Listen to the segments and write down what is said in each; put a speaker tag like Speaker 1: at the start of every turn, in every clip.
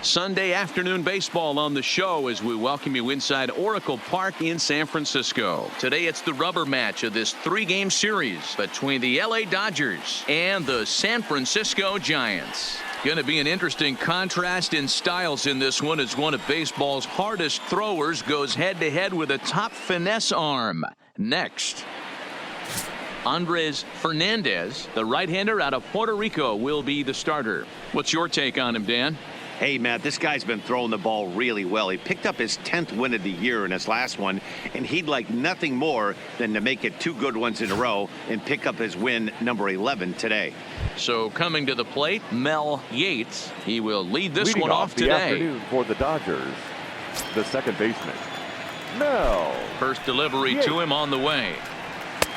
Speaker 1: Sunday afternoon baseball on the show as we welcome you inside Oracle Park in San Francisco. Today it's the rubber match of this three-game series between the LA Dodgers and the San Francisco Giants. Going to be an interesting contrast in styles in this one as one of baseball's hardest throwers goes head-to-head with a top finesse arm. Next, Andres Fernandez, the right-hander out of Puerto Rico, will be the starter. What's your take on him, Dan?
Speaker 2: Hey, Matt, this guy's been throwing the ball really well. He picked up his 10th win of the year in his last one, and he'd like nothing more than to make it two good ones in a row and pick up his win number 11 today.
Speaker 1: So coming to the plate, Mel Yates. He will lead this
Speaker 3: Leading
Speaker 1: one off
Speaker 3: the
Speaker 1: today.
Speaker 3: Afternoon for the Dodgers, the second baseman, Mel.
Speaker 1: First delivery
Speaker 3: Yates.
Speaker 1: to him on the way.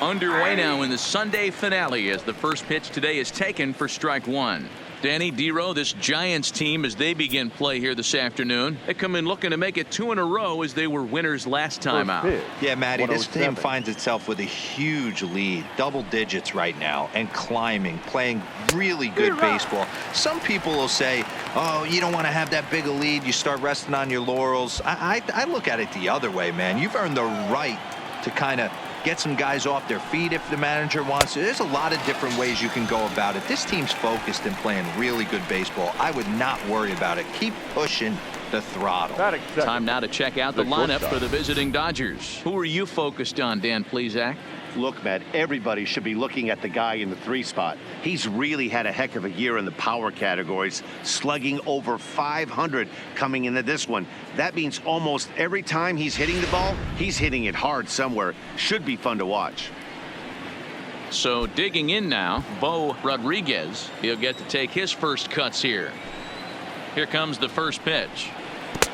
Speaker 1: Underway now in the Sunday finale as the first pitch today is taken for strike one. Danny Dero, this Giants team, as they begin play here this afternoon, they come in looking to make it two in a row as they were winners last time out.
Speaker 4: Yeah, Matty, this team
Speaker 3: 107.
Speaker 4: finds itself with a huge lead, double digits right now, and climbing, playing really good baseball. Some people will say, oh, you don't want to have that big a lead, you start resting on your laurels. I look at it the other way, man. You've earned the right to kind of get some guys off their feet if the manager wants to. There's a lot of different ways you can go about it. This team's focused and playing really good baseball. I would not worry about it. Keep pushing the throttle.
Speaker 1: Time now to check out the lineup for the visiting Dodgers. Who are you focused on, Dan Plesac?
Speaker 2: Look, Matt, everybody should be looking at the guy in the 3 spot. He's really had a heck of a year in the power categories, slugging over 500 coming into this one. That means almost every time he's hitting the ball, he's hitting it hard somewhere. Should be fun to watch.
Speaker 1: So digging in now, Bo Rodriguez. He'll get to take his first cuts here. Here comes the first pitch.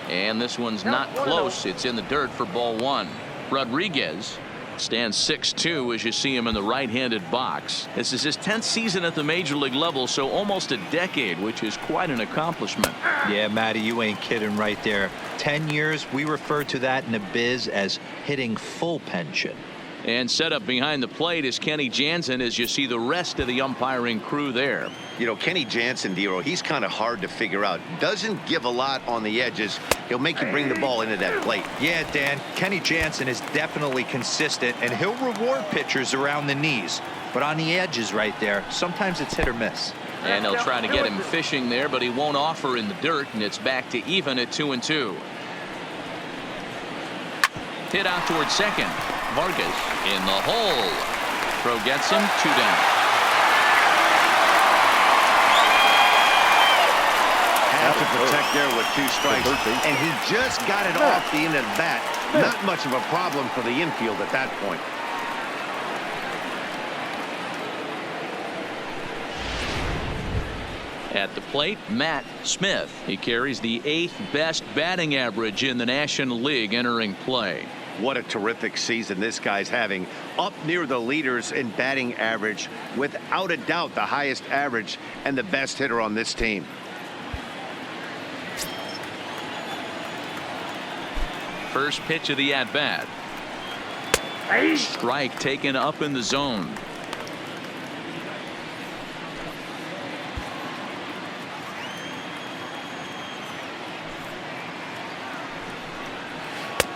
Speaker 1: And this one's not close. It's in the dirt for ball one. Rodriguez stands 6'2" as you see him in the right-handed box. This is his 10th season at the major league level, so almost a decade, which is quite an accomplishment.
Speaker 4: Yeah, Matty, you ain't kidding right there. 10 years, we refer to that in the biz as hitting full pension.
Speaker 1: And set up behind the plate is Kenny Jansen as you see the rest of the umpiring crew there.
Speaker 2: You know, Kenny Jansen, Dero, he's kind of hard to figure out. Doesn't give a lot on the edges. He'll make you bring the ball into that plate.
Speaker 4: Yeah, Dan, Kenny Jansen is definitely consistent, and he'll reward pitchers around the knees. But on the edges right there, sometimes it's hit or miss.
Speaker 1: And they'll try to get him fishing there, but he won't offer in the dirt, and it's back to even at 2-2. Hit out towards second. Vargas in the hole. Throw gets him, 2 down.
Speaker 2: Had to protect there with 2 strikes, and he just got it off the end of that. Not much of a problem for the infield at that point.
Speaker 1: At the plate, Matt Smith. He carries the 8th best batting average in the National League entering play.
Speaker 2: What a terrific season this guy's having. Up near the leaders in batting average, without a doubt the highest average and the best hitter on this team.
Speaker 1: First pitch of the at-bat. Strike taken up in the zone.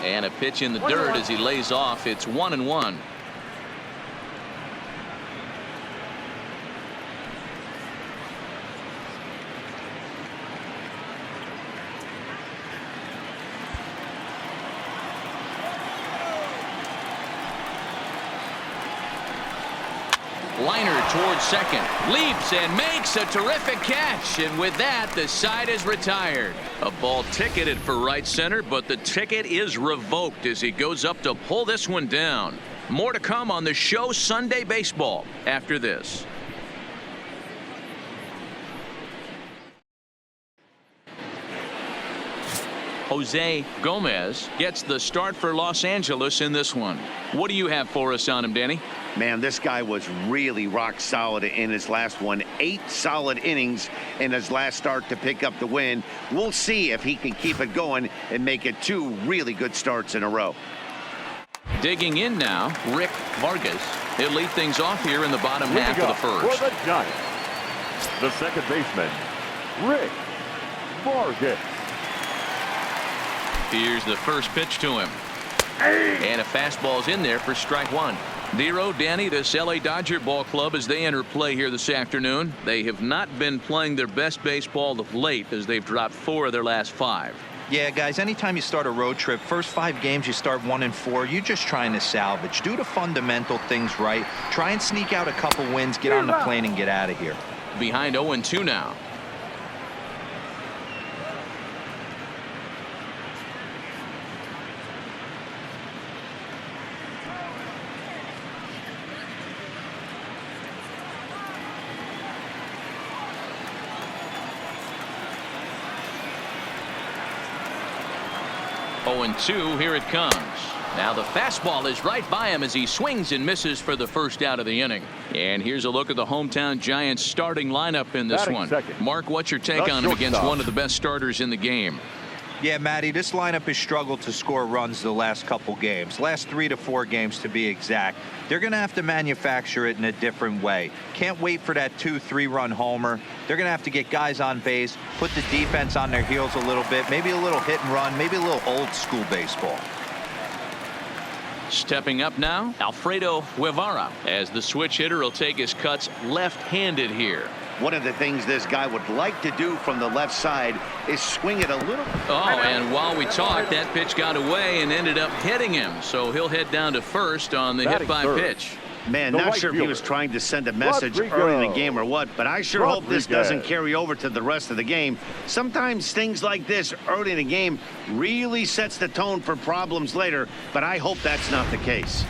Speaker 1: And a pitch in the dirt as he lays off. It's 1-1. Liner towards second, leaps and makes a terrific catch, and with that the side is retired. A ball ticketed for right center, but the ticket is revoked as he goes up to pull this one down. More to come on the show Sunday Baseball after this. Jose Gomez gets the start for Los Angeles in this one. What do you have for us on him, Danny?
Speaker 2: Man, this guy was really rock solid in his last one. 8 solid innings in his last start to pick up the win. We'll see if he can keep it going and make it 2 really good starts in a row.
Speaker 1: Digging in now, Rick Vargas. He'll lead things off here in the bottom half of the first.
Speaker 3: For the Giants, the second baseman, Rick Vargas.
Speaker 1: Here's the first pitch to him. And a fastball's in there for strike one. Nero, Danny, this LA Dodger ball club as they enter play here this afternoon. They have not been playing their best baseball of late as they've dropped 4 of their last 5.
Speaker 4: Yeah, guys, anytime you start a road trip, first 5 games you start 1-4, you're just trying to salvage. Do the fundamental things right. Try and sneak out a couple wins, get on the plane and get out of here.
Speaker 1: Behind 0-2 now. And 2, here it comes. Now the fastball is right by him as he swings and misses for the first out of the inning. And here's a look at the hometown Giants starting lineup in this one. Mark, what's your take on him against one of the best starters in the game?
Speaker 4: Yeah, Matty, this lineup has struggled to score runs the last couple games. Last 3 to 4 games to be exact. They're going to have to manufacture it in a different way. Can't wait for that 2-3 run homer. They're going to have to get guys on base, put the defense on their heels a little bit, maybe a little hit and run, maybe a little old school baseball.
Speaker 1: Stepping up now, Alfredo Guevara, as the switch hitter will take his cuts left-handed here.
Speaker 2: One of the things this guy would like to do from the left side is swing it a little.
Speaker 1: Oh, and while we talked, that pitch got away and ended up hitting him. So he'll head down to first on the hit by pitch.
Speaker 2: Man, not sure if he was trying to send a message early in the game or what, but I sure hope this doesn't carry over to the rest of the game. Sometimes things like this early in the game really sets the tone for problems later, but I hope that's not the case.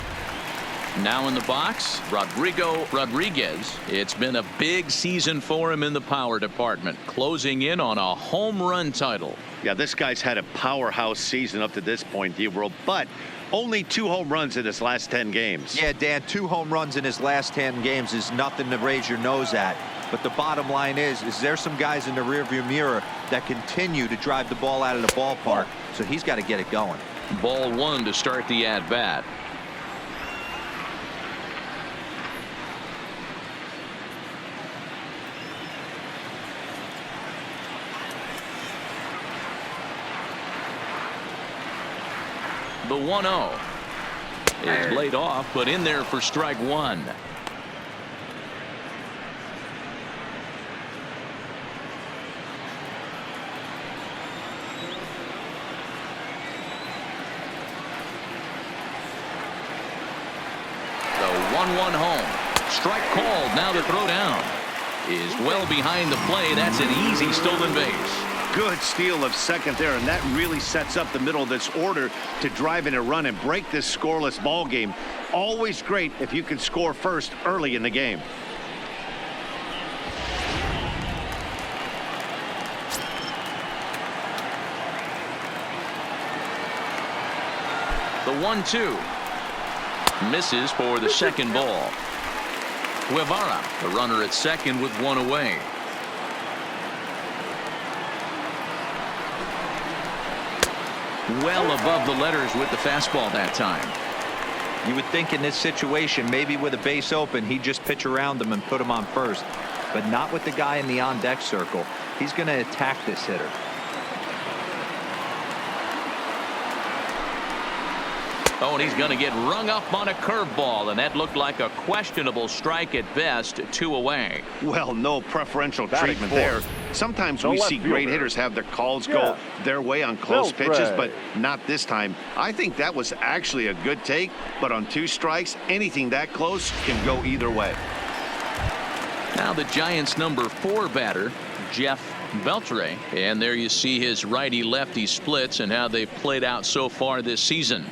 Speaker 1: Now in the box, Rodrigo Rodriguez. It's been a big season for him in the power department, closing in on a home run title.
Speaker 2: Yeah, this guy's had a powerhouse season up to this point, D-World, but only 2 home runs in his last 10 games.
Speaker 4: Yeah, Dan, 2 home runs in his last 10 games is nothing to raise your nose at. But the bottom line is there some guys in the rearview mirror that continue to drive the ball out of the ballpark, so he's got to get it going.
Speaker 1: Ball 1 to start the at-bat. The 1-0 is laid off, but in there for strike 1. The 1-1 home. Strike called. Now the throw down is well behind the play. That's an easy stolen base.
Speaker 2: Good steal of second there, and that really sets up the middle of this order to drive in a run and break this scoreless ball game. Always great if you can score first early in the game.
Speaker 1: The 1-2 misses for the second ball. Guevara, the runner at second with 1 away. Well above the letters with the fastball that time.
Speaker 4: You would think in this situation, maybe with a base open, he'd just pitch around him and put him on first. But not with the guy in the on-deck circle. He's going to attack this hitter.
Speaker 1: Oh, and he's going to get rung up on a curveball, and that looked like a questionable strike at best. 2 away.
Speaker 2: Well, no preferential treatment there. Sometimes we see great hitters have their calls go their way on close pitches, but not this time. I think that was actually a good take, but on 2 strikes, anything that close can go either way.
Speaker 1: Now the Giants' number 4 batter, Jeff Beltre, and there you see his righty-lefty splits and how they've played out so far this season.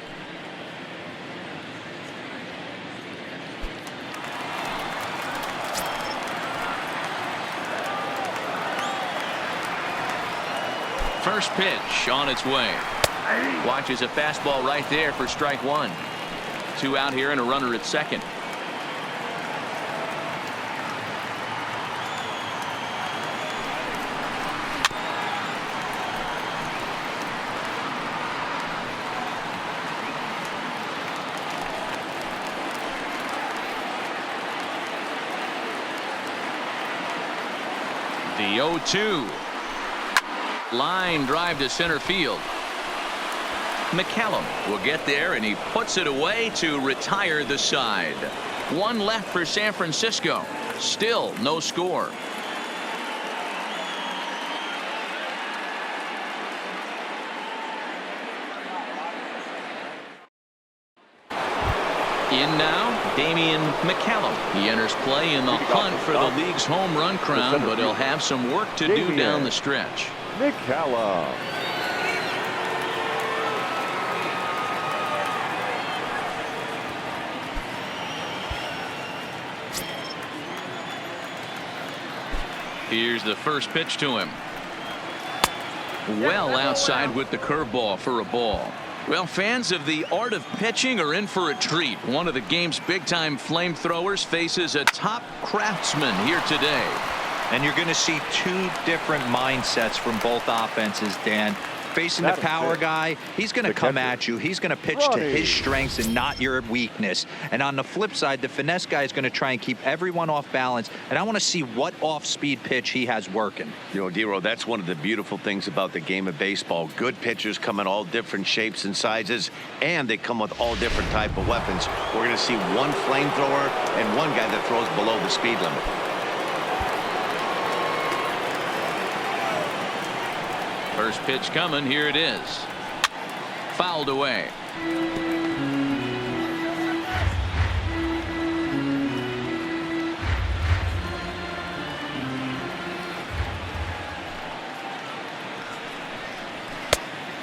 Speaker 1: First pitch on its way. Watches a fastball right there for strike 1. 2 out here and a runner at second. The 0-2. Line drive to center field. McCallum will get there, and he puts it away to retire the side. One left for San Francisco. Still no score. In now, Damian McCallum. He enters play in the hunt for the league's home run crown, but he'll have some work to do down the stretch.
Speaker 3: McCallum.
Speaker 1: Here's the first pitch to him. Well outside with the curveball for a ball. Well, fans of the art of pitching are in for a treat. One of the game's big-time flamethrowers faces a top craftsman here today.
Speaker 4: And you're going to see two different mindsets from both offenses, Dan. Facing the power guy, he's going to come at you. He's going to pitch to his strengths and not your weakness. And on the flip side, the finesse guy is going to try and keep everyone off balance. And I want to see what off-speed pitch he has working.
Speaker 2: You know, D-Row, that's one of the beautiful things about the game of baseball. Good pitchers come in all different shapes and sizes, and they come with all different type of weapons. We're going to see one flamethrower and one guy that throws below the speed limit.
Speaker 1: First pitch coming. Here it is. Fouled away.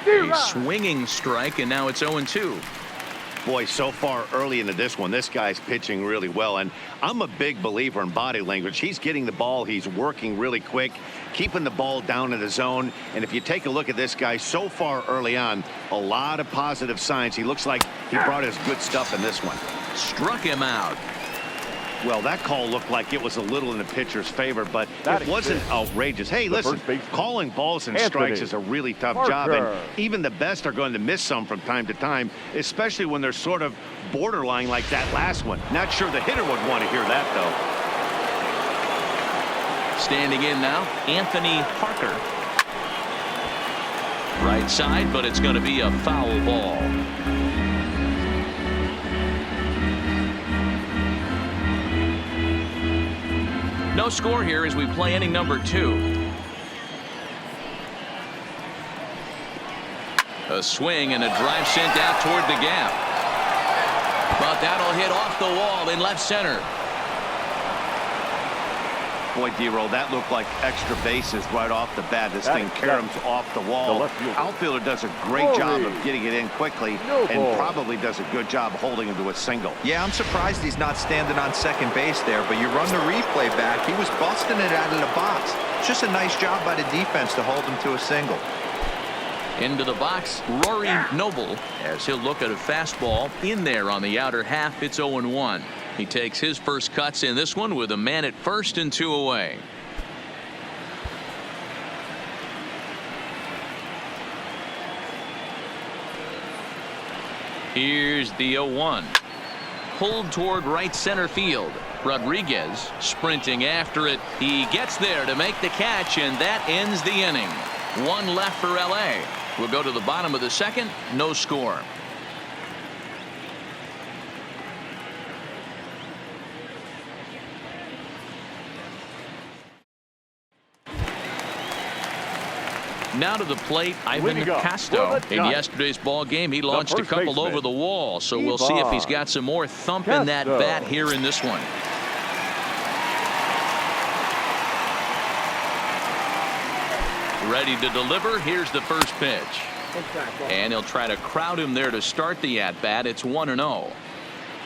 Speaker 1: A swinging strike, and now it's 0-2.
Speaker 2: Boy, so far early into this one, this guy's pitching really well, and I'm a big believer in body language. He's getting the ball, he's working really quick, keeping the ball down in the zone, and if you take a look at this guy so far early on, a lot of positive signs. He looks like he brought his good stuff in this one.
Speaker 1: Struck him out.
Speaker 2: Well, that call looked like it was a little in the pitcher's favor, but it wasn't outrageous. Hey, listen, calling balls and strikes is a really tough job, and even the best are going to miss some from time to time, especially when they're sort of borderline like that last one. Not sure the hitter would want to hear that, though.
Speaker 1: Standing in now, Anthony Parker. Right side, but it's going to be a foul ball. No score here as we play inning number 2. A swing and a drive sent out toward the gap. But that'll hit off the wall in left center.
Speaker 2: Boy, D-Roll, that looked like extra bases right off the bat. This thing caroms off the wall. Outfielder does a great job of getting it in quickly and probably does a good job holding him to a single.
Speaker 4: Yeah, I'm surprised he's not standing on second base there, but you run the replay back. He was busting it out of the box. It's just a nice job by the defense to hold him to a single.
Speaker 1: Into the box, Rory Noble, as he'll look at a fastball in there on the outer half. It's 0-1. He takes his first cuts in this one with a man at first and 2 away. Here's the 0-1. Pulled toward right center field. Rodriguez sprinting after it. He gets there to make the catch, and that ends the inning. One left for LA. We'll go to the bottom of the second. No score. Now to the plate, Ivan Casto. In yesterday's ball game, he launched a couple over the wall, so we'll see if he's got some more thump in that bat here in this one. Ready to deliver. Here's the first pitch. And he'll try to crowd him there to start the at-bat. It's 1-0.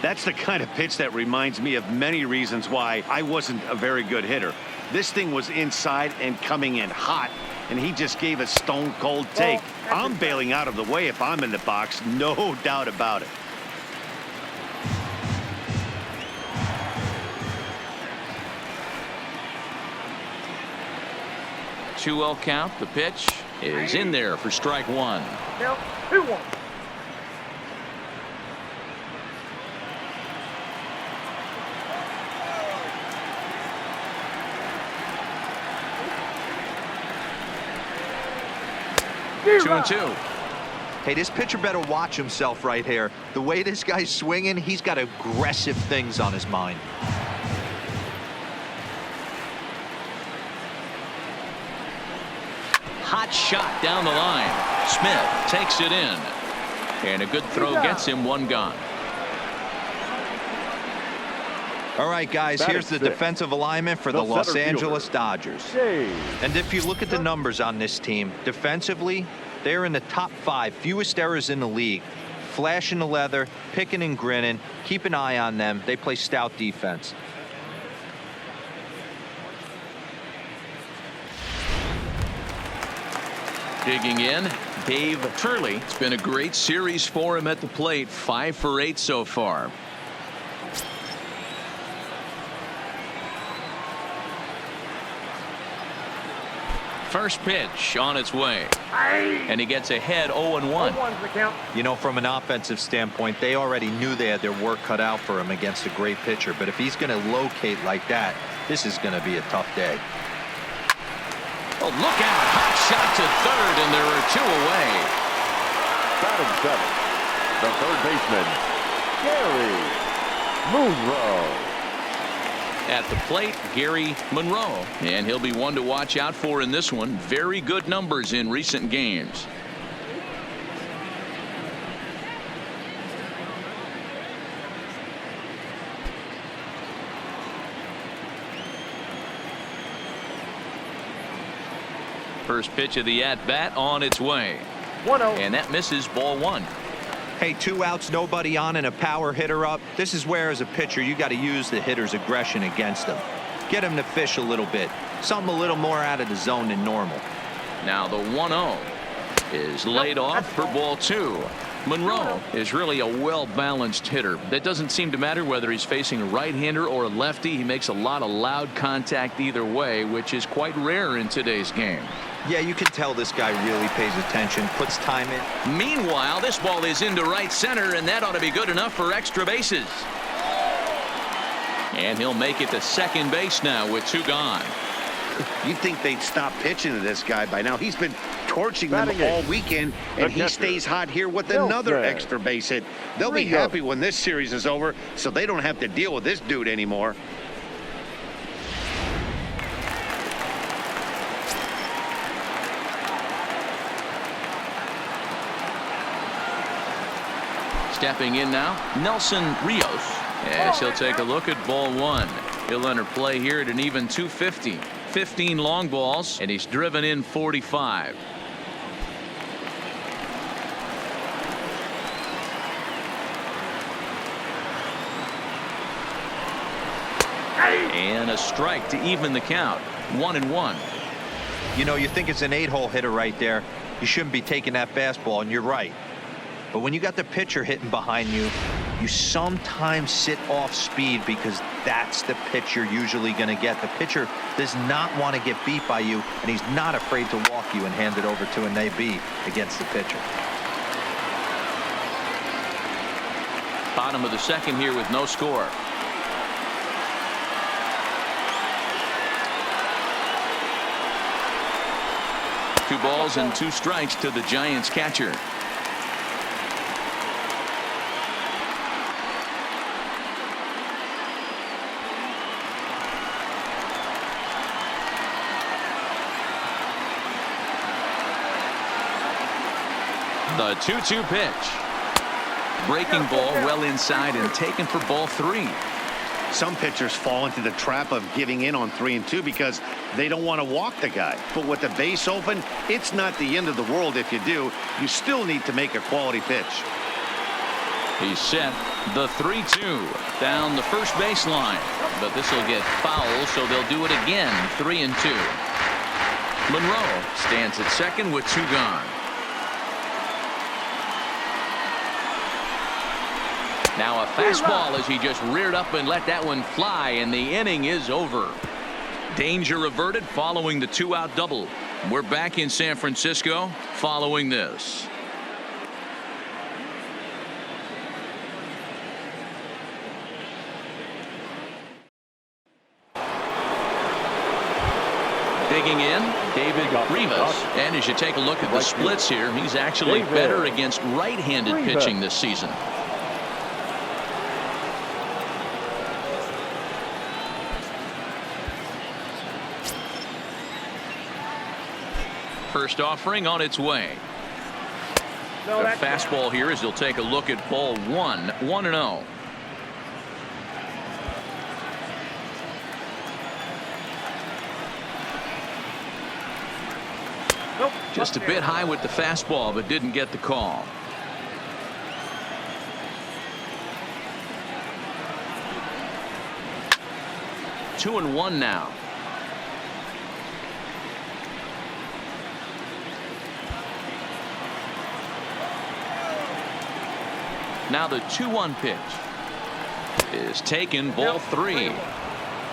Speaker 2: That's the kind of pitch that reminds me of many reasons why I wasn't a very good hitter. This thing was inside and coming in hot, and he just gave a stone-cold take. I'm bailing out of the way if I'm in the box, no doubt about it.
Speaker 1: Two-0 count. The pitch is in there for strike one.
Speaker 5: Now, 2-1.
Speaker 1: Two and two.
Speaker 4: Hey, this pitcher better watch himself right here. The way this guy's swinging, he's got aggressive things on his mind.
Speaker 1: Hot shot down the line. Smith takes it in. And a good throw gets him one gone.
Speaker 4: All right, guys, here's the defensive alignment for the Los Angeles Dodgers. And if you look at the numbers on this team, defensively, they're in the top 5, fewest errors in the league. Flashing the leather, picking and grinning. Keep an eye on them. They play stout defense.
Speaker 1: Digging in, Dave Turley. It's been a great series for him at the plate. 5 for 8 so far. First pitch on its way. And he gets ahead 0-1.
Speaker 4: You know, from an offensive standpoint, they already knew they had their work cut out for him against a great pitcher. But if he's going to locate like that, this is going to be a tough day.
Speaker 1: Oh, look out. Hot shot to third, and there are 2 away.
Speaker 3: Batting 7, the third baseman, Gary Monroe.
Speaker 1: At the plate, Gary Monroe. And he'll be one to watch out for in this one. Very good numbers in recent games. First pitch of the at-bat on its way.
Speaker 3: 1-0.
Speaker 1: And that misses, ball 1.
Speaker 4: Hey, 2 outs, nobody on, and a power hitter up. This is where, as a pitcher, you got to use the hitter's aggression against them. Get him to fish a little bit. Something a little more out of the zone than normal.
Speaker 1: Now the 1-0 is laid off for ball 2. Monroe is really a well-balanced hitter. That doesn't seem to matter whether he's facing a right-hander or a lefty. He makes a lot of loud contact either way, which is quite rare in today's game.
Speaker 4: Yeah, you can tell this guy really pays attention, puts time in.
Speaker 1: Meanwhile, this ball is into right center, and that ought to be good enough for extra bases. And he'll make it to second base now with 2 gone.
Speaker 2: You'd think they'd stop pitching to this guy by now. He's been torching them all weekend, and he stays hot here with another extra base hit. They'll be happy when this series is over, so they don't have to deal with this dude anymore.
Speaker 1: Stepping in now, Nelson Rios, as he'll take a look at ball 1. He'll enter play here at an even 250. 15 long balls, and he's driven in 45. And a strike to even the count. 1-1.
Speaker 4: You know, you think it's an 8-hole hitter right there. You shouldn't be taking that fastball, and you're right. But when you got the pitcher hitting behind you, you sometimes sit off speed because that's the pitch you're usually going to get. The pitcher does not want to get beat by you, and he's not afraid to walk you and hand it over to an AB against the pitcher.
Speaker 1: Bottom of the second here with no score. Two balls and 2 strikes to the Giants catcher. The 2-2 pitch. Breaking ball well inside and taken for ball 3.
Speaker 2: Some pitchers fall into the trap of giving in on 3 and 2 because they don't want to walk the guy. But with the base open, it's not the end of the world if you do. You still need to make a quality pitch.
Speaker 1: He's set. The 3-2 down the first baseline. But this will get foul, so they'll do it again. 3-2. Monroe stands at second with 2 gone. Now a fastball as he just reared up and let that one fly, and the inning is over. Danger averted following the 2-out double. We're back in San Francisco following this. Digging in, David Rivas. And as you take a look at the splits here, he's actually better against right-handed pitching this season. First offering on its way. The fastball here as he'll take a look at ball 1, 1-0. Just a bit high with the fastball, but didn't get the call. Two and one now. Now the 2-1 pitch is taken, ball 3.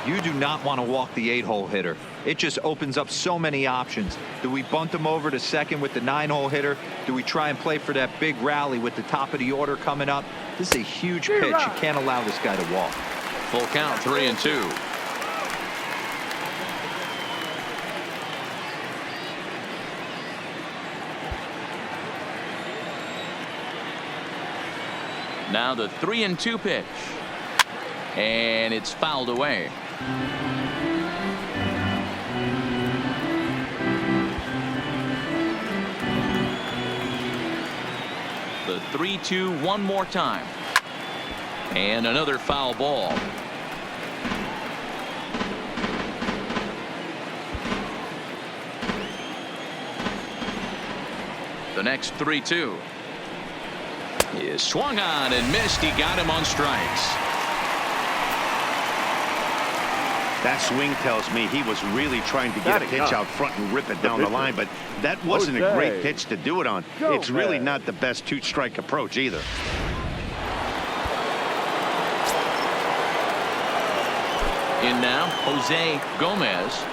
Speaker 4: You do not want to walk the 8-hole hitter. It just opens up so many options. Do we bunt him over to second with the 9-hole hitter? Do we try and play for that big rally with the top of the order coming up? This is a huge pitch. You can't allow this guy to walk.
Speaker 1: Full count, 3-2. Now the 3-2 pitch, and it's fouled away. The 3-2 one more time, and another foul ball. The next 3-2 is swung on and missed. He got him on strikes.
Speaker 2: That swing tells me he was really trying to get a pitch out front and rip it down the line, but that wasn't a great pitch to do it on. It's really not the best two-strike approach either.
Speaker 1: In now, Jose Gomez.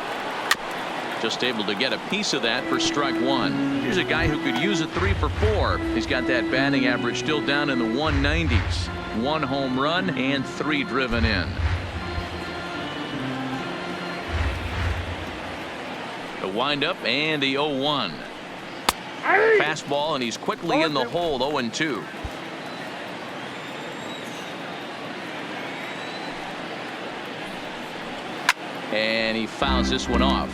Speaker 1: Just able to get a piece of that for strike 1. Here's a guy who could use a 3 for 4. He's got that batting average still down in the 190s. 1 home run and 3 driven in. The windup and the 0-1. Fastball, and he's quickly in the hole. 0-2. And he fouls this one off.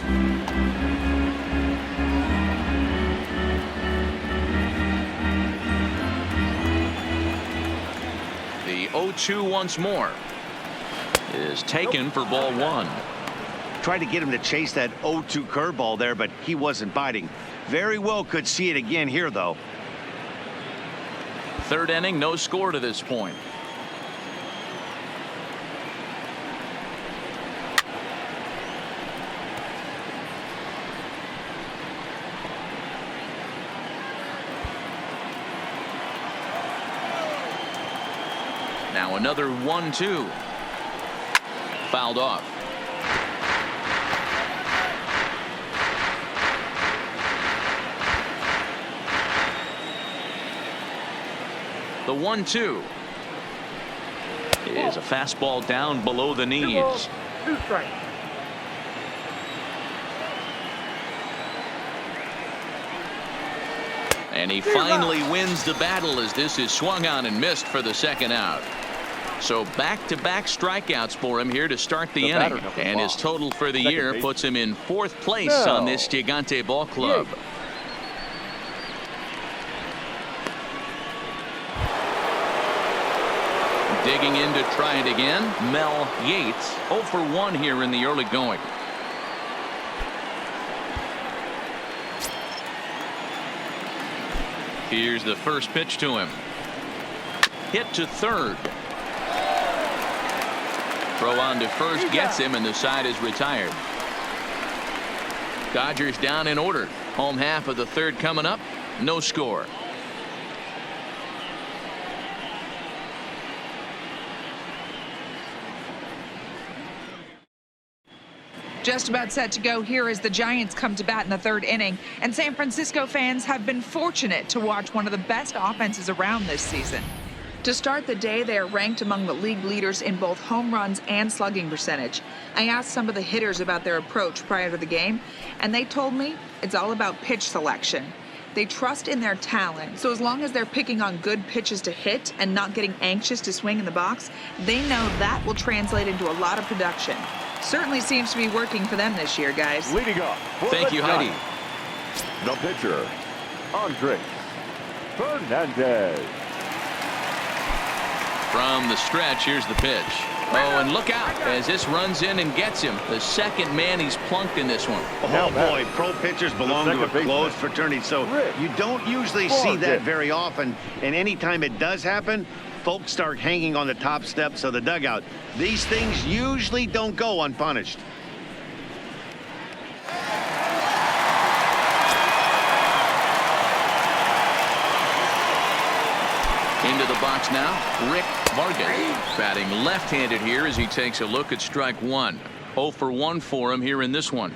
Speaker 1: The 0-2 once more is taken for ball 1.
Speaker 2: Tried to get him to chase that 0-2 curveball there, but he wasn't biting. Very well could see it again here, though.
Speaker 1: Third inning, no score to this point. Now another 1-2. Fouled off. The 1-2 is a fastball down below the knees.
Speaker 5: 2 strikes.
Speaker 1: And he finally wins the battle as this is swung on and missed for the second out. So back-to-back strikeouts for him here to start the inning. And his total for the year puts him in 4th place on this Gigante ball club. Digging in to try it again, Mel Yates. 0 for 1 here in the early going. Here's the first pitch to him. Hit to third. Throw on to first gets him, and the side is retired. Dodgers down in order. Home half of the third coming up. No score.
Speaker 6: Just about set to go here as the Giants come to bat in the third inning, and San Francisco fans have been fortunate to watch one of the best offenses around this season. To start the day, they are ranked among the league leaders in both home runs and slugging percentage. I asked some of the hitters about their approach prior to the game, and they told me it's all about pitch selection. They trust in their talent, so as long as they're picking on good pitches to hit and not getting anxious to swing in the box, they know that will translate into a lot of production. Certainly seems to be working for them this year, guys.
Speaker 3: Leading off.
Speaker 1: Thank you, Heidi.
Speaker 3: The pitcher, Andres Fernandez.
Speaker 1: From the stretch, here's the pitch. Oh, and look out as this runs in and gets him. The second man he's plunked in this one.
Speaker 2: Oh, boy, pro pitchers belong to a closed fraternity, so you don't usually see that very often. And anytime it does happen, folks start hanging on the top steps of the dugout. These things usually don't go unpunished.
Speaker 1: Into the box now, Rick Vargas. Batting left-handed here as he takes a look at strike one. 0 for 1 for him here in this one.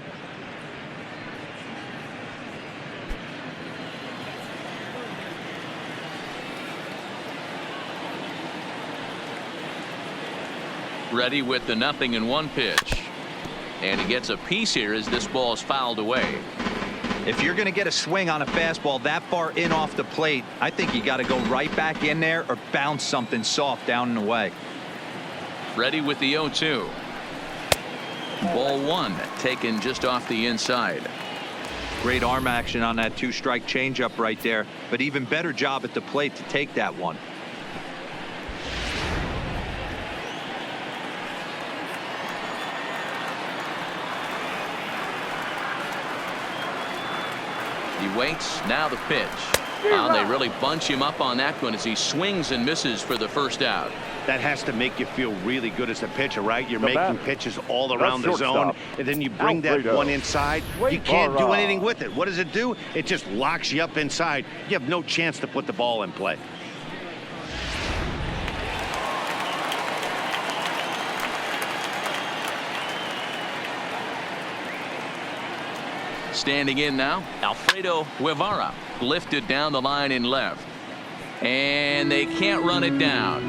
Speaker 1: Ready with the 0-1 pitch. And he gets a piece here as this ball is fouled away.
Speaker 4: If you're going to get a swing on a fastball that far in off the plate, I think you got to go right back in there or bounce something soft down and away.
Speaker 1: Ready with the 0-2. Ball one taken just off the inside.
Speaker 4: Great arm action on that 2-strike changeup right there, but even better job at the plate to take that one.
Speaker 1: He waits. Now the pitch. And they really bunch him up on that one as he swings and misses for the first out.
Speaker 2: That has to make you feel really good as a pitcher, right? You're making pitches all around the zone, and then you bring that one inside. You can't do anything with it. What does it do? It just locks you up inside. You have no chance to put the ball in play.
Speaker 1: Standing in now, Alfredo Guevara lifted down the line in left. And they can't run it down.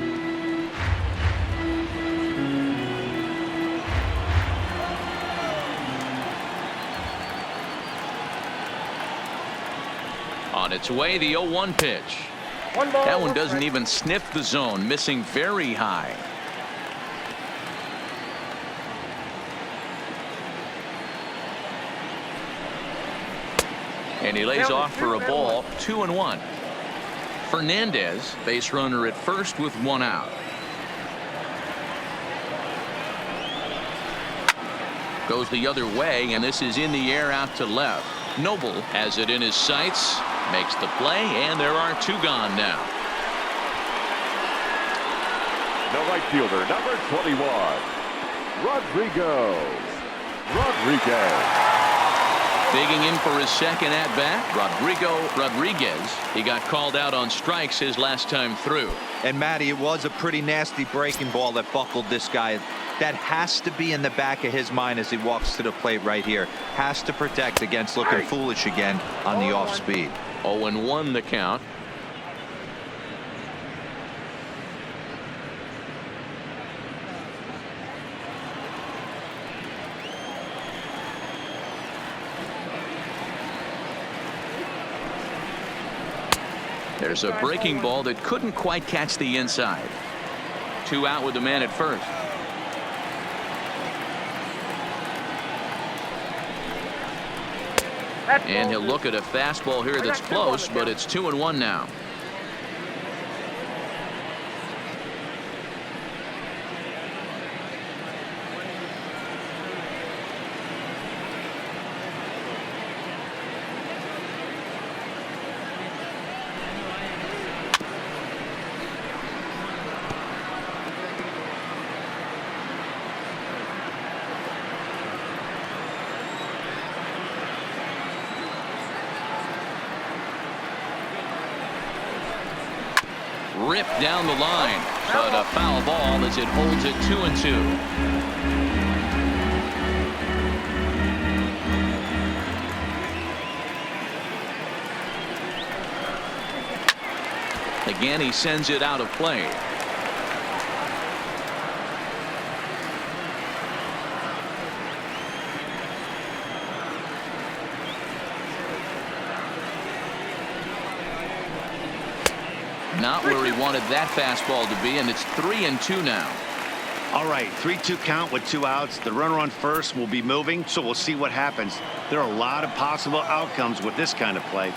Speaker 1: On its way, the 0-1 pitch. That one doesn't even sniff the zone, missing very high. And he lays off for a ball. 2-1. Fernandez, base runner at first with 1 out. Goes the other way, and this is in the air out to left. Noble has it in his sights, makes the play, and there are 2 gone now.
Speaker 3: The right fielder, number 21, Rodriguez.
Speaker 1: Digging in for his second at-bat, Rodriguez. He got called out on strikes his last time through.
Speaker 4: And, Matty, it was a pretty nasty breaking ball that buckled this guy. That has to be in the back of his mind as he walks to the plate right here. Has to protect against looking foolish again on the off-speed.
Speaker 1: 0-1 the count. There's a breaking ball that couldn't quite catch the inside. 2 out with the man at first. And he'll look at a fastball here that's close, but it's 2-1 now. Ripped down the line, but a foul ball as it holds it 2-2. Again, he sends it out of play. Not where he wanted that fastball to be, and it's 3-2 now.
Speaker 2: All right, 3-2 count with 2 outs. The runner on first will be moving, so we'll see what happens. There are a lot of possible outcomes with this kind of play.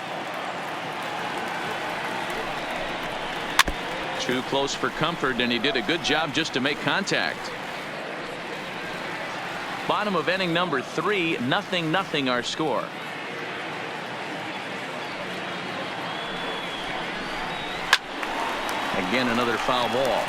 Speaker 1: Too close for comfort, and he did a good job just to make contact. Bottom of inning number 3, 0-0 our score. Again, another foul ball.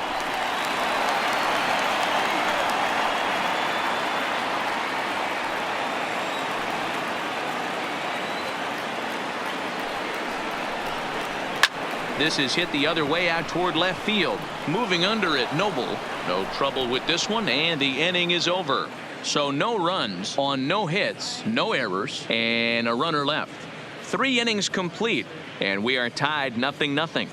Speaker 1: This is hit the other way out toward left field. Moving under it, Noble. No trouble with this one, and the inning is over. So no runs on no hits, no errors, and a runner left. 3 innings complete, and we are tied 0-0.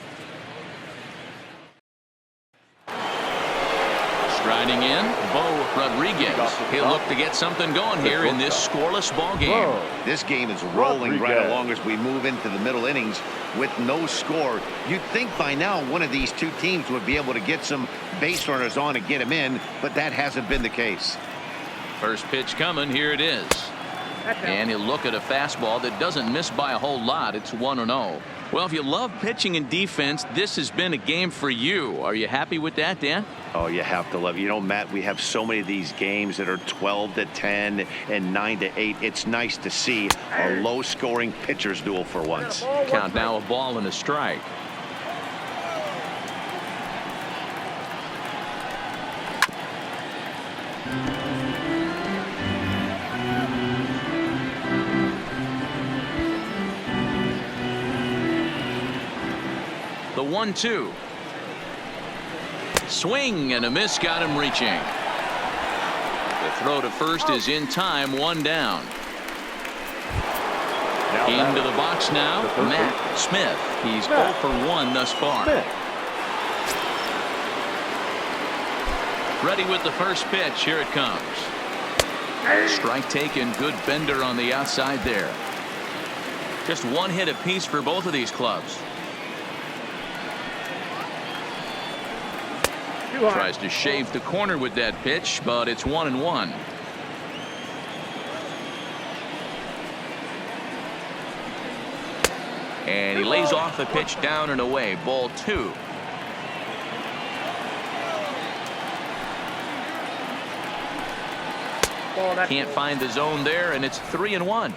Speaker 1: Striding in, Bo Rodriguez. He'll look to get something going here in this scoreless ball game.
Speaker 2: This game is rolling right along as we move into the middle innings with no score. You'd think by now one of these two teams would be able to get some base runners on and get them in, but that hasn't been the case.
Speaker 1: First pitch coming. Here it is. And he'll look at a fastball that doesn't miss by a whole lot. It's 1-0. Well, if you love pitching and defense, this has been a game for you. Are you happy with that, Dan?
Speaker 2: Oh, you have to love it. You know, Matt, we have so many of these games that are 12-10 and 9-8. It's nice to see a low-scoring pitcher's duel for once.
Speaker 1: Count now, a ball and a strike. The 1-2. Swing and a miss, got him reaching. The throw to first is in time, 1 down. Into the box now, Matt Smith. He's 0 for 1 thus far. Ready with the first pitch. Here it comes. Strike taken. Good bender on the outside there. Just 1 hit apiece for both of these clubs. Tries to shave the corner with that pitch, but it's 1-1. And he lays off the pitch down and away. Ball 2. Can't find the zone there, and it's 3-1.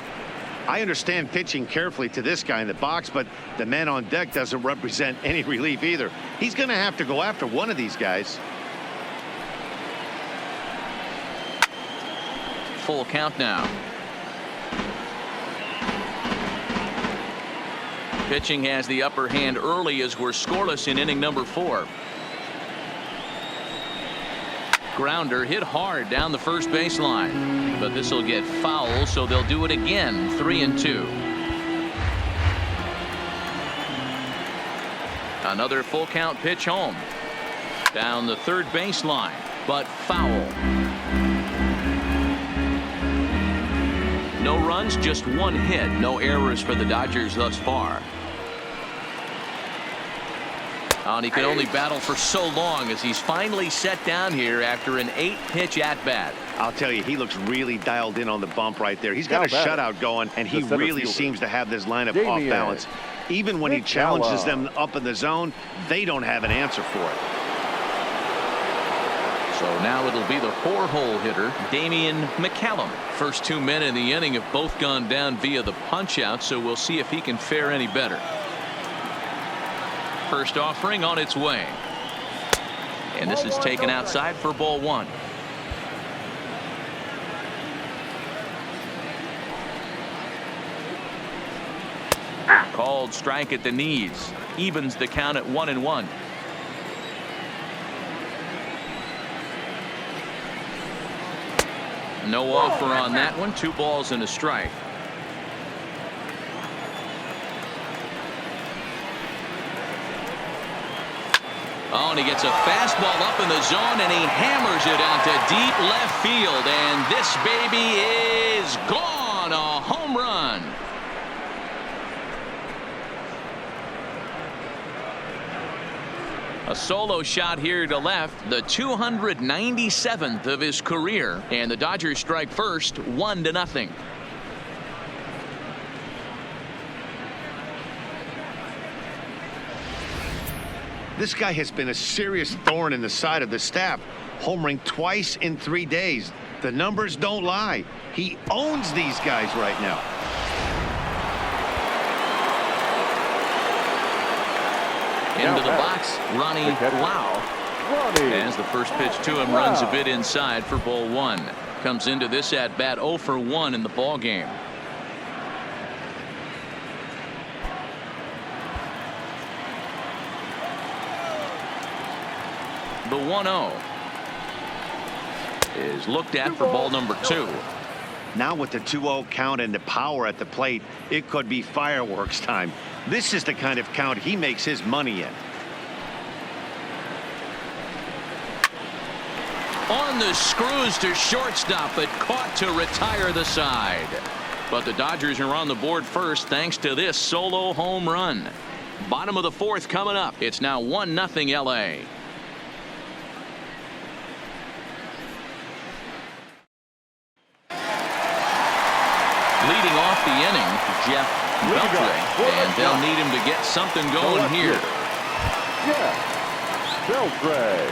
Speaker 2: I understand pitching carefully to this guy in the box, but the man on deck doesn't represent any relief either. He's going to have to go after one of these guys.
Speaker 1: Full count now. Pitching has the upper hand early as we're scoreless in inning number 4. Grounder hit hard down the first baseline, but this will get foul, so they'll do it again. 3-2. Another full count pitch home down the third baseline, but foul. No runs, just 1 hit. No errors for the Dodgers thus far. And he can only battle for so long as he's finally set down here after an 8-pitch at-bat.
Speaker 2: I'll tell you, he looks really dialed in on the bump right there. He's got a shutout going, and he really seems to have this lineup off balance. Even when he challenges them up in the zone, they don't have an answer for it.
Speaker 1: So now it'll be the 4-hole hitter, Damian McCallum. First 2 men in the inning have both gone down via the punch-out, so we'll see if he can fare any better. First offering on its way. And this is taken outside for ball 1. Called strike at the knees. Evens the count at 1-1. No offer on that one. 2 balls and a strike. Oh, and he gets a fastball up in the zone, and he hammers it out to deep left field. And this baby is gone. A home run. A solo shot here to left, the 297th of his career. And the Dodgers strike first, 1-0.
Speaker 2: This guy has been a serious thorn in the side of the staff, homering twice in 3 days. The numbers don't lie. He owns these guys right now.
Speaker 1: Into the box, Ronnie Lau. As the first pitch to him runs a bit inside for ball 1. Comes into this at bat 0 for 1 in the ball game. The 1-0 is looked at for ball number 2.
Speaker 2: Now with the 2-0 count and the power at the plate, it could be fireworks time. This is the kind of count he makes his money in.
Speaker 1: On the screws to shortstop, but caught to retire the side. But the Dodgers are on the board first thanks to this solo home run. Bottom of the 4th coming up. It's now 1-0 LA. Leading off the inning, Jeff Beltray, and they'll need him to get something going here.
Speaker 3: Jeff Beltray.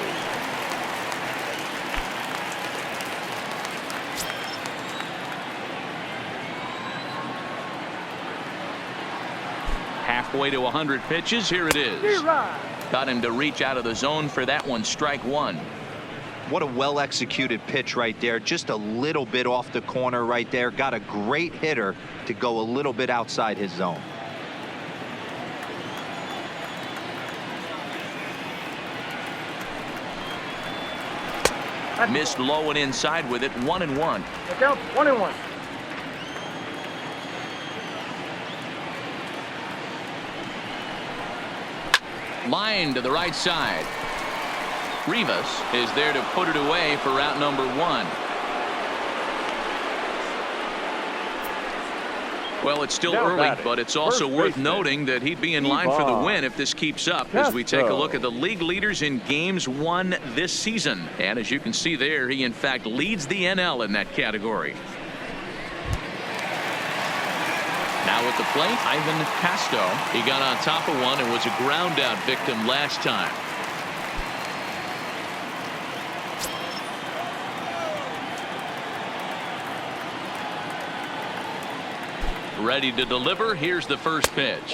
Speaker 1: Halfway to 100 pitches. Here it is. Got him to reach out of the zone for that one. Strike 1.
Speaker 4: What a well-executed pitch right there. Just a little bit off the corner right there. Got a great hitter to go a little bit outside his zone.
Speaker 1: Missed low and inside with it. 1-1.
Speaker 5: Look out, 1-1.
Speaker 1: Line to the right side. Rivas is there to put it away for route number 1. Well, it's still early, but it's also worth noting that he'd be in line for the win if this keeps up as we take a look at the league leaders in games won this season. And as you can see there, he in fact leads the NL in that category. Now at the plate, Ivan Casto. He got on top of one and was a ground out victim last time. Ready to deliver. Here's the first pitch.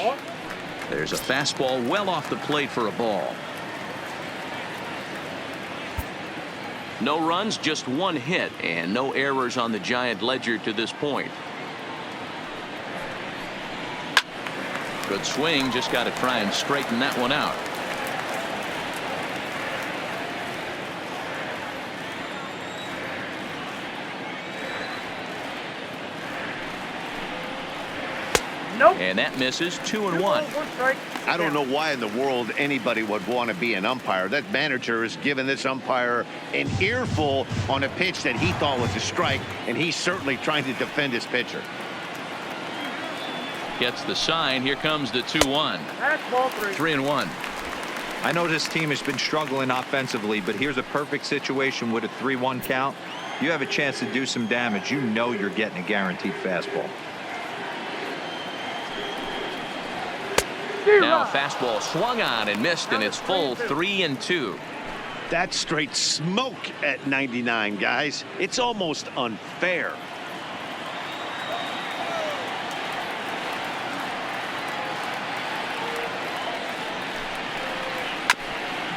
Speaker 1: There's a fastball well off the plate for a ball. No runs, just 1 hit, and no errors on the Giant ledger to this point. Good swing, just got to try and straighten that one out.
Speaker 5: Nope.
Speaker 1: And that misses. 2-1.
Speaker 2: I don't know why in the world anybody would want to be an umpire. That manager has given this umpire an earful on a pitch that he thought was a strike, and he's certainly trying to defend his pitcher.
Speaker 1: Gets the sign. Here comes the 2-1.
Speaker 5: That's ball 3.
Speaker 1: 3-1.
Speaker 4: I know this team has been struggling offensively, but here's a perfect situation with a 3-1 count. You have a chance to do some damage. You know you're getting a guaranteed fastball.
Speaker 1: Now a fastball swung on and missed, and it's full 3-2.
Speaker 2: That's straight smoke at 99, guys. It's almost unfair.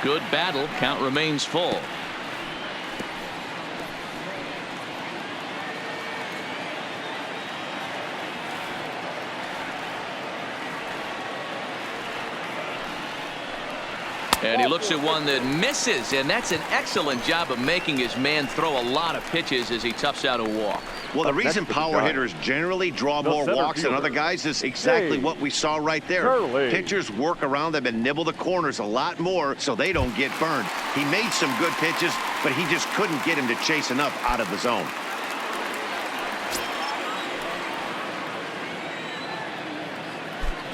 Speaker 1: Good battle. Count remains full. And he looks at one that misses, and that's an excellent job of making his man throw a lot of pitches as he toughs out a walk.
Speaker 2: Well, the reason power hitters generally draw more walks than other guys is exactly what we saw right there. Pitchers work around them and nibble the corners a lot more so they don't get burned. He made some good pitches, but he just couldn't get him to chase enough out of the zone.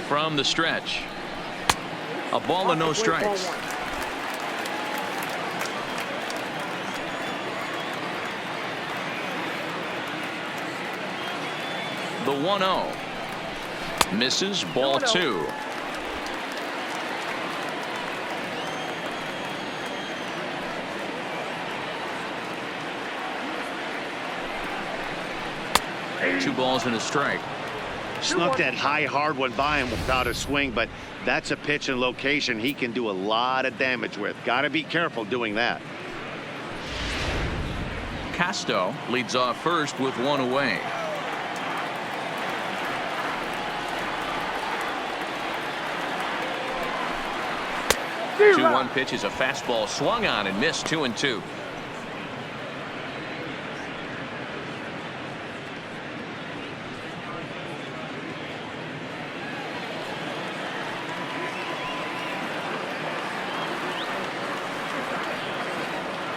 Speaker 1: From the stretch, a ball and no strikes. The 1-0 misses, ball 2. Two balls and a strike.
Speaker 2: Snuck that high hard one by him without a swing, but that's a pitch and location he can do a lot of damage with. Got to be careful doing that.
Speaker 1: Casto leads off first with one away. The 2-1 pitch is a fastball swung on and missed. 2-2.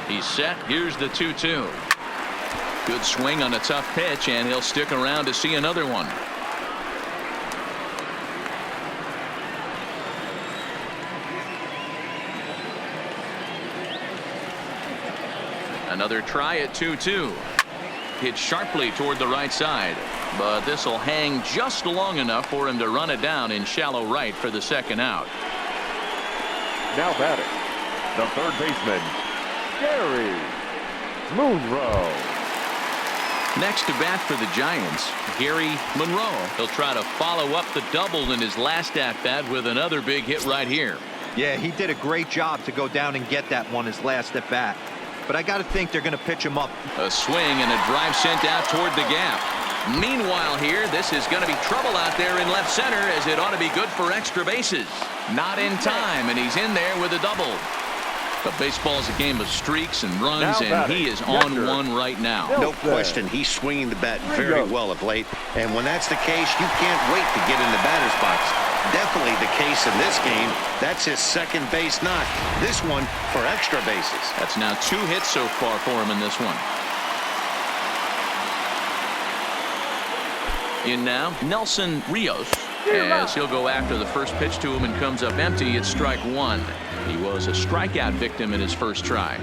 Speaker 1: He's set. Here's the 2-2. Good swing on a tough pitch, and he'll stick around to see another one. Another try at 2-2. Hit sharply toward the right side, but this will hang just long enough for him to run it down in shallow right for the second out.
Speaker 3: Now batting, the third baseman, Gary Monroe.
Speaker 1: Next to bat for the Giants, Gary Monroe. He'll try to follow up the double in his last at-bat with another big hit right here.
Speaker 4: Yeah, he did a great job to go down and get that one his last at-bat. But I got to think they're going to pitch him up.
Speaker 1: A swing and a drive sent out toward the gap. Meanwhile here, this is going to be trouble out there in left center, as it ought to be good for extra bases. Not in time, and he's in there with a double. But baseball's a game of streaks and runs, and he is on one right now.
Speaker 2: No question, he's swinging the bat very well of late. And when that's the case, you can't wait to get in the batter's box. Definitely the case in this game. That's his second base knock. This one for extra bases.
Speaker 1: That's now 2 hits so far for him in this one. In now, Nelson Rios, as he'll go after the first pitch to him and comes up empty. It's strike 1. He was a strikeout victim in his first try.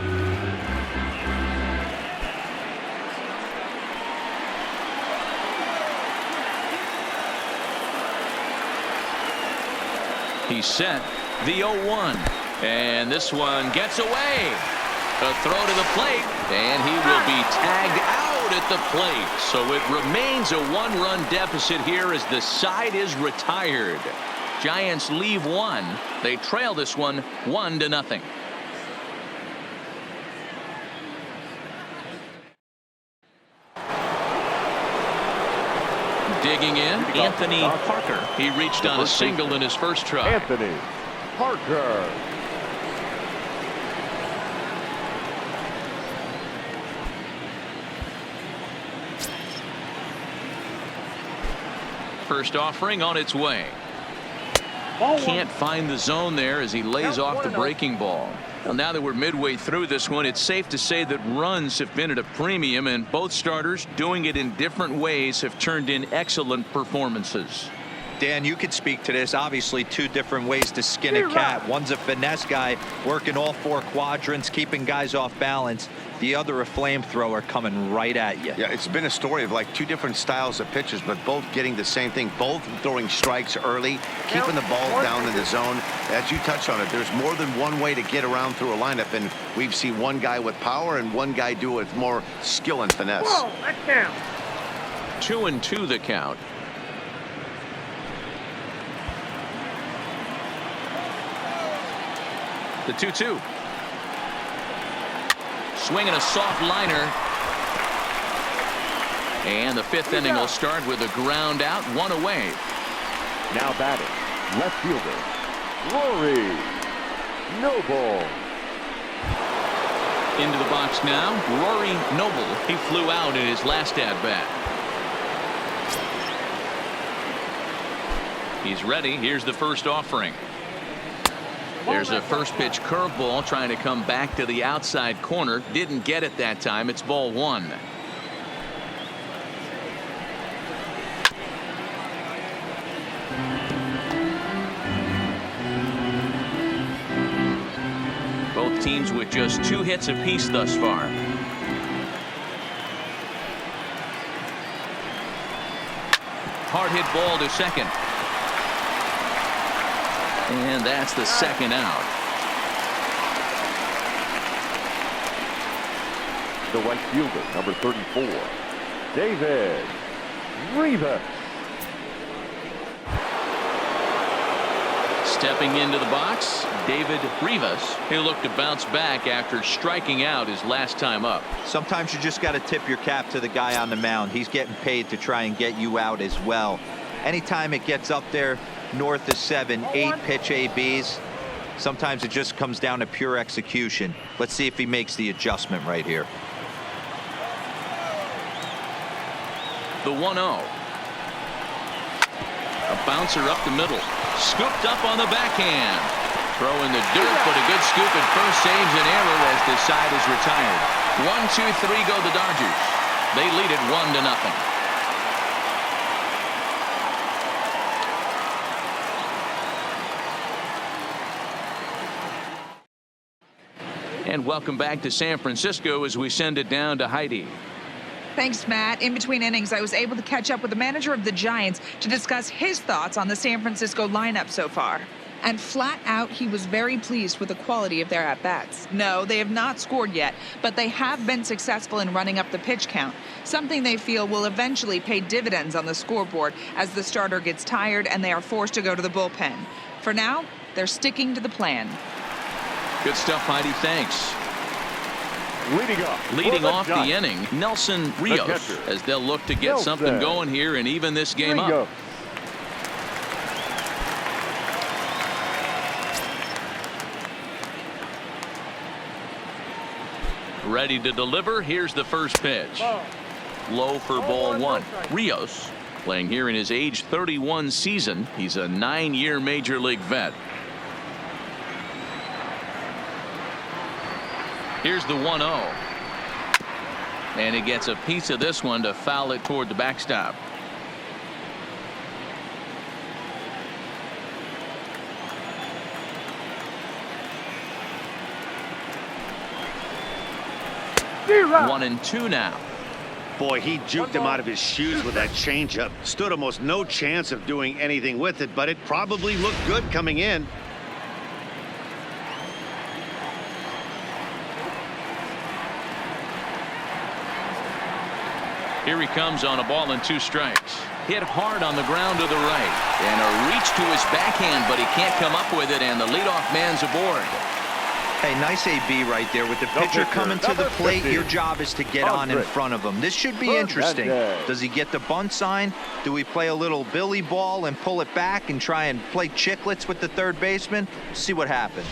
Speaker 1: He's set. The 0-1, and this one gets away. A throw to the plate, and he will be tagged out at the plate. So it remains a 1-run deficit here as the side is retired. Giants leave 1. They trail this one 1-0. Digging in, Anthony Parker. He reached on a single in his first try.
Speaker 3: Anthony Parker.
Speaker 1: First offering on its way. Can't find the zone there as he lays off the breaking ball. Well, now that we're midway through this one, it's safe to say that runs have been at a premium, and both starters, doing it in different ways, have turned in excellent performances.
Speaker 4: Dan, you could speak to this. Obviously, 2 different ways to skin a cat. One's a finesse guy working all 4 quadrants, keeping guys off balance. The other a flamethrower coming right at you.
Speaker 2: Yeah, it's been a story of like 2 different styles of pitchers, but both getting the same thing. Both throwing strikes early, keeping the ball down in the zone. As you touch on it, there's more than one way to get around through a lineup, and we've seen one guy with power and one guy do it with more skill and finesse.
Speaker 5: Whoa, that count.
Speaker 1: 2-2 the count. The 2-2. Swinging a soft liner. And the 5th inning will start with a ground out, 1 away.
Speaker 3: Now batting, left fielder, Rory No ball.
Speaker 1: Into the box now, Rory Noble. He flew out in his last at-bat. He's ready. Here's the first offering. There's a first pitch curveball trying to come back to the outside corner. Didn't get it that time. It's ball one. Both teams with just 2 hits apiece thus far. Hard hit ball to second. And that's the second out.
Speaker 3: The right fielder, number 34, David Rivas.
Speaker 1: Stepping into the box, David Rivas. He'll look to bounce back after striking out his last time up.
Speaker 4: Sometimes you just got to tip your cap to the guy on the mound. He's getting paid to try and get you out as well. Anytime it gets up there north of 7, 8 pitch ABs, sometimes it just comes down to pure execution. Let's see if he makes the adjustment right here.
Speaker 1: The 1-0. A bouncer up the middle. Scooped up on the backhand. Throw in the dirt, but a good scoop at first saves an error as the side is retired. 1-2-3 go the Dodgers. They lead it 1-0. And welcome back to San Francisco as we send it down to Heidi.
Speaker 6: Thanks, Matt. In between innings, I was able to catch up with the manager of the Giants to discuss his thoughts on the San Francisco lineup so far. And flat out, he was very pleased with the quality of their at-bats. No, they have not scored yet, but they have been successful in running up the pitch count, something they feel will eventually pay dividends on the scoreboard as the starter gets tired and they are forced to go to the bullpen. For now, they're sticking to the plan.
Speaker 1: Good stuff, Heidi. Thanks.
Speaker 3: Leading
Speaker 1: off the inning, Nelson Rios,
Speaker 3: catcher,
Speaker 1: as they'll look to get something going here and even this game up. Ready to deliver. Here's the first pitch. Low for ball one. Rios playing here in his age 31 season. He's a 9-year major league vet. Here's the 1-0. And he gets a piece of this one to foul it toward the backstop. One and two now.
Speaker 2: Boy, he juked him out of his shoes with that changeup. Stood almost no chance of doing anything with it, but it probably looked good coming in.
Speaker 1: Here he comes on a ball and 2 strikes. Hit hard on the ground to the right. And a reach to his backhand, but he can't come up with it, and the leadoff man's aboard.
Speaker 4: Hey, nice AB right there. With the pitcher coming to the plate, your job is to get on in front of him. This should be interesting. Does he get the bunt sign? Do we play a little billy ball and pull it back and try and play chicklets with the third baseman? See what happens.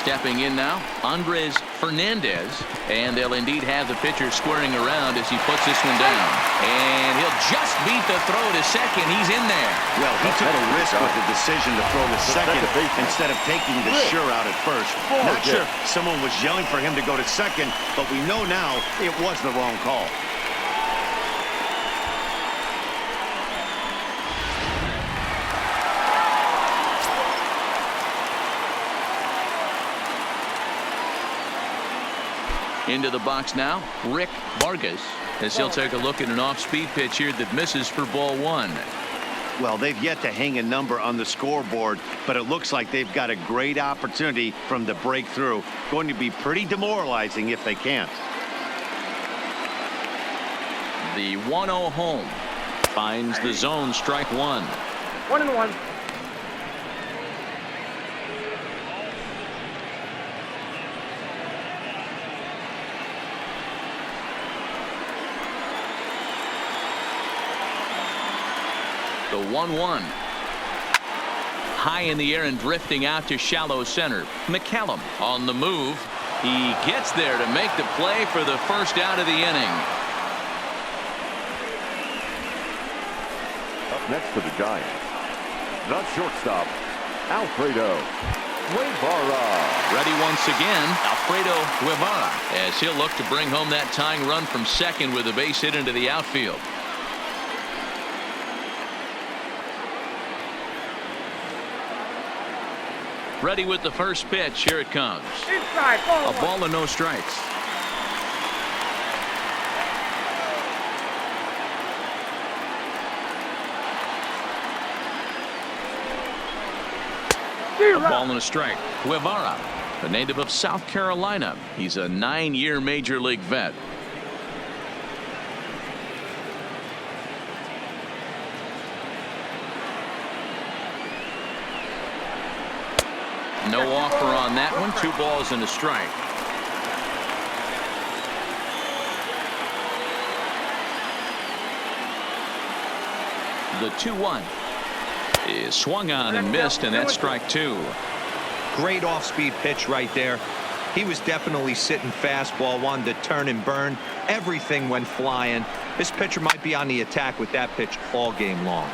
Speaker 1: Stepping in now, Andres Fernandez, and they'll indeed have the pitcher squaring around as he puts this one down. And he'll just beat the throw to second. He's in there.
Speaker 2: Well, he took a risk with the decision to throw to second instead of taking the sure out at first. Not sure someone was yelling for him to go to second, but we know now it was the wrong call.
Speaker 1: Into the box now, Rick Vargas, as he'll take a look at an off-speed pitch here that misses for ball one.
Speaker 2: Well, they've yet to hang a number on the scoreboard, but it looks like they've got a great opportunity from the breakthrough. Going to be pretty demoralizing if they can't.
Speaker 1: The 1-0 home finds the zone, strike one.
Speaker 5: 1-1.
Speaker 1: The 1-1. High in the air and drifting out to shallow center. McCallum on the move. He gets there to make the play for the first out of the inning.
Speaker 3: Up next for the Giants, the shortstop, Alfredo Guevara.
Speaker 1: Ready once again, Alfredo Guevara, as he'll look to bring home that tying run from second with a base hit into the outfield. Ready with the first pitch. Here it comes.
Speaker 5: Inside, ball
Speaker 1: A ball and no strikes. A ball and a strike. Guevara, a native of South Carolina. He's a 9-year major league vet. No offer on that one. 2 balls and a strike. The 2-1 is swung on and missed, and that's strike 2.
Speaker 4: Great off-speed pitch right there. He was definitely sitting fastball, wanted to turn and burn. Everything went flying. This pitcher might be on the attack with that pitch all game long.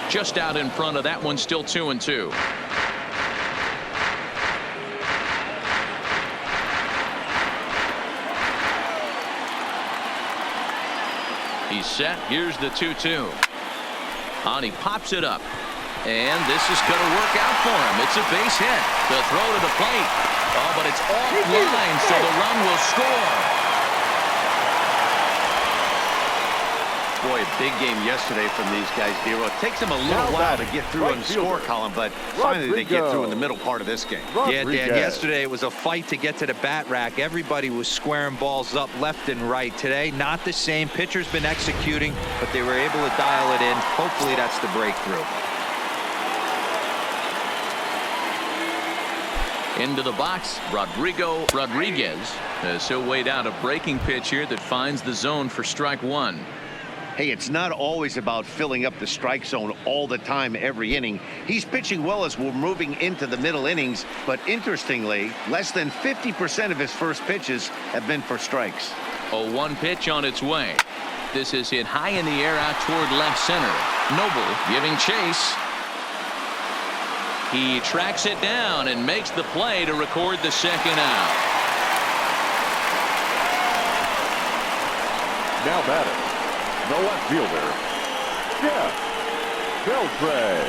Speaker 1: Just out in front of that one, still 2-2. He's set. Here's the 2-2. And he pops it up. And this is going to work out for him. It's a base hit. The throw to the plate. Oh, but it's offline, so the run will score.
Speaker 2: Boy, a big game yesterday from these guys, Dero. It takes them a little while to get through in the score column, but finally they get through in the middle part of this game.
Speaker 4: Yeah, Dan, yesterday it was a fight to get to the bat rack. Everybody was squaring balls up left and right. Today, not the same. Pitcher's been executing, but they were able to dial it in. Hopefully that's the breakthrough.
Speaker 1: Into the box, Rodriguez, as he'll wait out a breaking pitch here that finds the zone for strike 1.
Speaker 2: Hey, it's not always about filling up the strike zone all the time every inning. He's pitching well as we're moving into the middle innings, but interestingly, less than 50% of his first pitches have been for strikes.
Speaker 1: A 1 pitch on its way. This is hit high in the air out toward left center. Noble giving chase. He tracks it down and makes the play to record the second out.
Speaker 3: Now batter, the left fielder, Jeff Beltre.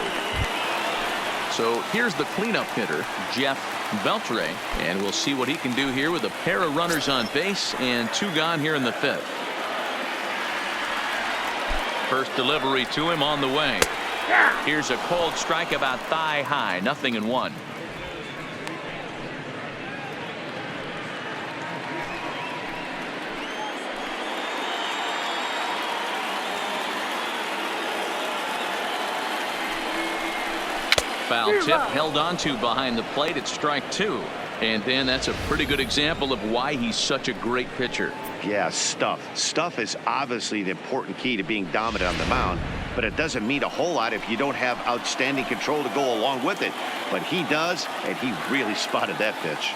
Speaker 1: So here's the cleanup hitter, Jeff Beltre, and we'll see what he can do here with a pair of runners on base and 2 gone here in the 5th. First delivery to him on the way. Here's a cold strike about thigh high, 0-1. Foul tip held on to behind the plate at strike 2. And then that's a pretty good example of why he's such a great pitcher.
Speaker 2: Yeah, stuff. Stuff is obviously the important key to being dominant on the mound, but it doesn't mean a whole lot if you don't have outstanding control to go along with it. But he does, and he really spotted that pitch.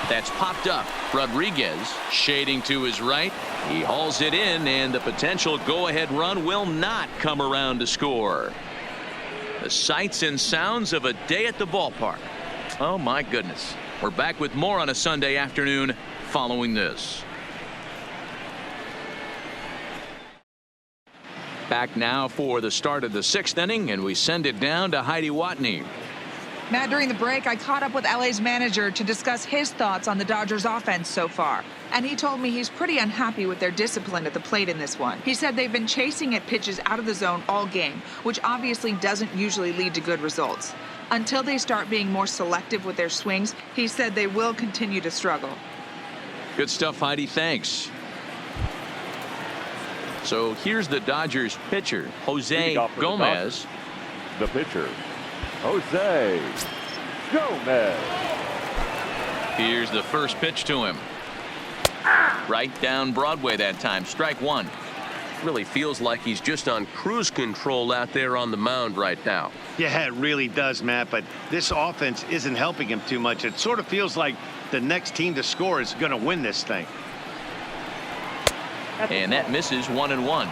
Speaker 1: That's popped up. Rodriguez shading to his right. He hauls it in, and the potential go-ahead run will not come around to score. The sights and sounds of a day at the ballpark. Oh, my goodness. We're back with more on a Sunday afternoon following this. Back now for the start of the 6th inning, and we send it down to Heidi Watney.
Speaker 6: Matt, during the break, I caught up with LA's manager to discuss his thoughts on the Dodgers offense so far. And he told me he's pretty unhappy with their discipline at the plate in this one. He said they've been chasing at pitches out of the zone all game, which obviously doesn't usually lead to good results. Until they start being more selective with their swings, he said they will continue to struggle.
Speaker 1: Good stuff, Heidi. Thanks. So here's the Dodgers pitcher, Jose
Speaker 3: Leading off for the
Speaker 1: Gomez.
Speaker 3: The pitcher, Jose Gomez.
Speaker 1: Here's the first pitch to him. Right down Broadway that time. Strike one.
Speaker 7: Really feels like he's just on cruise control out there on the mound right now.
Speaker 2: Yeah, it really does, Matt, but this offense isn't helping him too much. It sort of feels like the next team to score is going to win this thing.
Speaker 1: And that misses 1-1.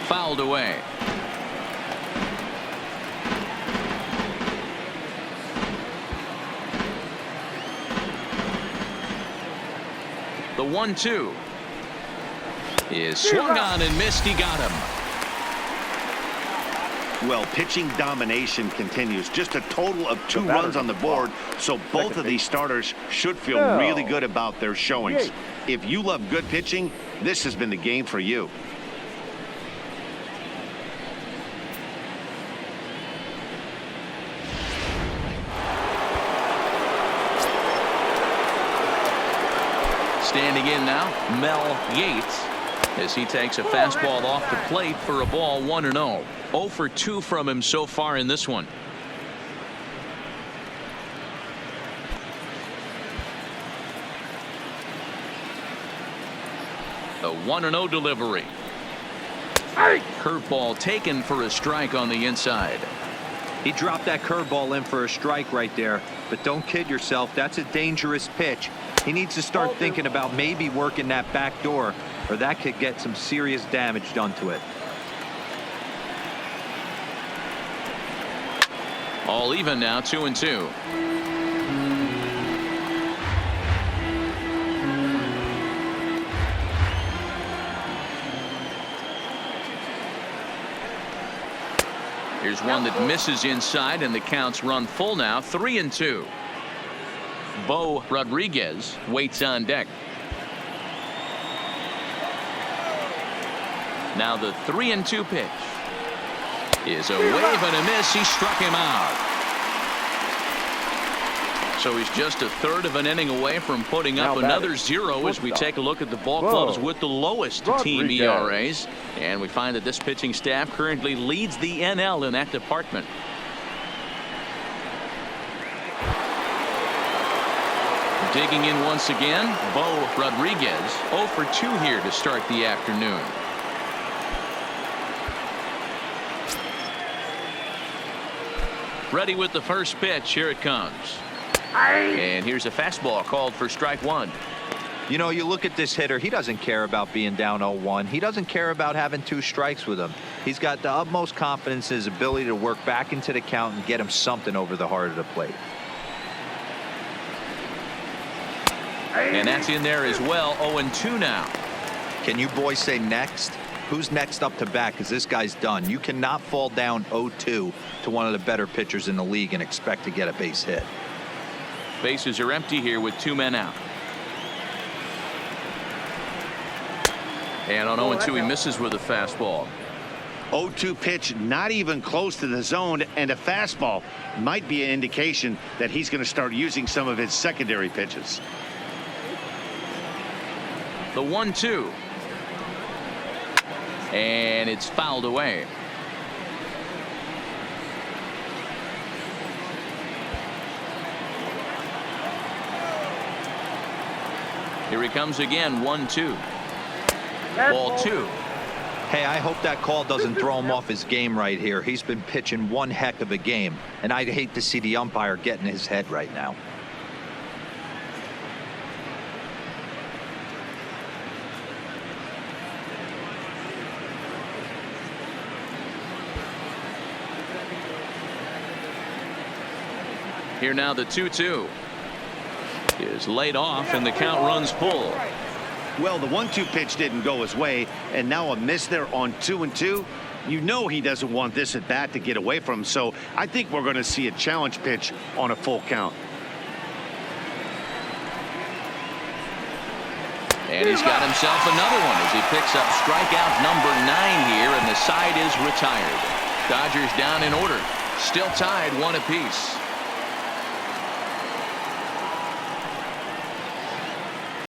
Speaker 1: Fouled away. The 1-2 is swung on and missed. He got him.
Speaker 2: Well, pitching domination continues. Just a total of 2 runs on the board, so both of these starters should feel really good about their showings. If you love good pitching, this has been the game for you.
Speaker 1: Standing in now, Mel Yates, as he takes a fastball off the plate for a ball, 1-0. 0 for 2 from him so far in this one. The 1-0 delivery. Curveball taken for a strike on the inside.
Speaker 4: He dropped that curveball in for a strike right there, but don't kid yourself, that's a dangerous pitch. He needs to start thinking about maybe working that back door, or that could get some serious damage done to it.
Speaker 1: All even now, 2-2. Here's one that misses inside, and the count's run full now, 3-2. Bo Rodriguez waits on deck. Now the 3-2 pitch is a wave and a miss. He struck him out. So he's just a third of an inning away from putting up another 0 as we take a look at the ball clubs with the lowest team ERAs. And we find that this pitching staff currently leads the NL in that department. Digging in once again, Bo Rodriguez, 0 for 2 here to start the afternoon. Ready with the first pitch. Here it comes. And here's a fastball called for strike one.
Speaker 4: You know, you look at this hitter, he doesn't care about being down 0-1. He doesn't care about having 2 strikes with him. He's got the utmost confidence in his ability to work back into the count and get him something over the heart of the plate.
Speaker 1: And that's in there as well. 0-2 now.
Speaker 4: Can you boys say next? Who's next up to bat? Because this guy's done. You cannot fall down 0-2 to one of the better pitchers in the league and expect to get a base hit.
Speaker 1: Bases are empty here with 2 men out. And on 0-2 he misses with a fastball.
Speaker 2: 0-2 pitch, not even close to the zone, and a fastball might be an indication that he's going to start using some of his secondary pitches.
Speaker 1: The 1-2. And it's fouled away. Here he comes again. 1-2. Ball 2.
Speaker 4: Hey, I hope that call doesn't throw him off his game right here. He's been pitching one heck of a game, and I'd hate to see the umpire get in his head right now.
Speaker 1: Here now the 2-2 is laid off, and the count runs full.
Speaker 2: Well, the 1-2 pitch didn't go his way, and now a miss there on 2-2. You know he doesn't want this at bat to get away from him, so I think we're going to see a challenge pitch on a full count.
Speaker 1: And he's got himself another one as he picks up strikeout number 9 here, and the side is retired. Dodgers down in order, still tied 1 apiece.